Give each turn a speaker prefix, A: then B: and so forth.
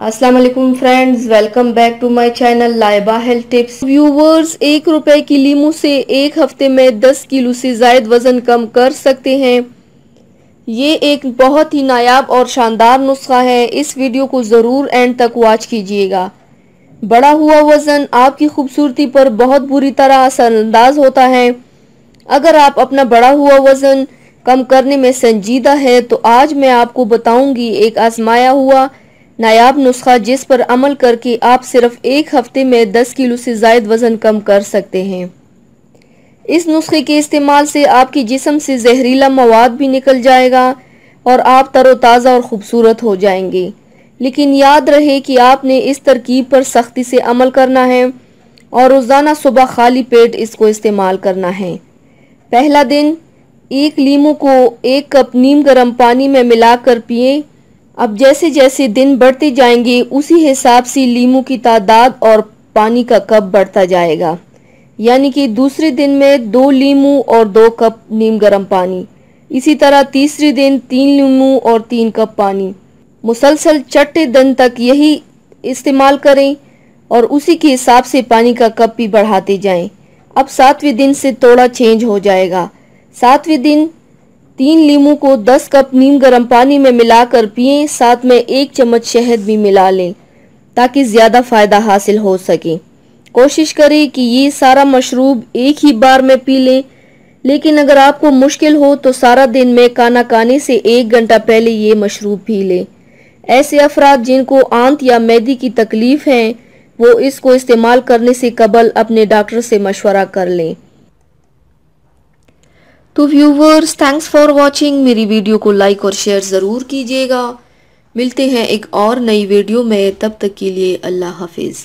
A: अस्सलाम वालेकुम friends, welcome back to my channel Laiba health tips. Viewers, 1 रुपए की लीमू से 1 हफ्ते में 10 किलो से ज़ायद वज़न कम कर सकते हैं। ये एक बहुत ही नायाब और शानदार नुस्खा है। इस वीडियो को ज़रूर एंड तक वॉच कीजिएगा। बढ़ा हुआ वज़न आपकी खूबसूरती पर बहुत बुरी तरह असरअंदाज होता है। अगर आप अपना बढ़ा हुआ वज़न कम करने में संजीदा है तो आज मैं आपको बताऊंगी एक आजमाया हुआ नायाब नुस्खा जिस पर अमल करके आप सिर्फ 1 हफ्ते में 10 किलो से ज़ायद वज़न कम कर सकते हैं। इस नुस्खे के इस्तेमाल से आपके जिस्म से जहरीला मवाद भी निकल जाएगा और आप तरोताज़ा और ख़ूबसूरत हो जाएंगे। लेकिन याद रहे कि आपने इस तरकीब पर सख्ती से अमल करना है और रोज़ाना सुबह खाली पेट इसको इस्तेमाल करना है। पहला दिन, 1 लीमू को 1 कप नीम गर्म पानी में मिलाकर पिएं। अब जैसे जैसे दिन बढ़ते जाएंगे उसी हिसाब से लीमू की तादाद और पानी का कप बढ़ता जाएगा। यानी कि दूसरे दिन में 2 लीमू और 2 कप नीम गर्म पानी। इसी तरह तीसरे दिन 3 लीमू और 3 कप पानी। मुसलसल चट्टे दिन तक यही इस्तेमाल करें और उसी के हिसाब से पानी का कप भी बढ़ाते जाएं। अब 7वें दिन से थोड़ा चेंज हो जाएगा। 7वें दिन 3 लीमू को 10 कप नीम गर्म पानी में मिलाकर पिएं। साथ में 1 चम्मच शहद भी मिला लें ताकि ज़्यादा फ़ायदा हासिल हो सके। कोशिश करें कि ये सारा मशरूब एक ही बार में पी लें, लेकिन अगर आपको मुश्किल हो तो सारा दिन में खाना खाने से 1 घंटा पहले ये मशरूब पी लें। ऐसे अफराद जिनको आंत या मैदे की तकलीफ है वो इसको इस्तेमाल करने से कबल अपने डॉक्टर से मशवरा कर लें। तो व्यूवर्स, थैंक्स फॉर वॉचिंग। मेरी वीडियो को लाइक और शेयर ज़रूर कीजिएगा। मिलते हैं एक और नई वीडियो में, तब तक के लिए अल्लाह हाफिज़।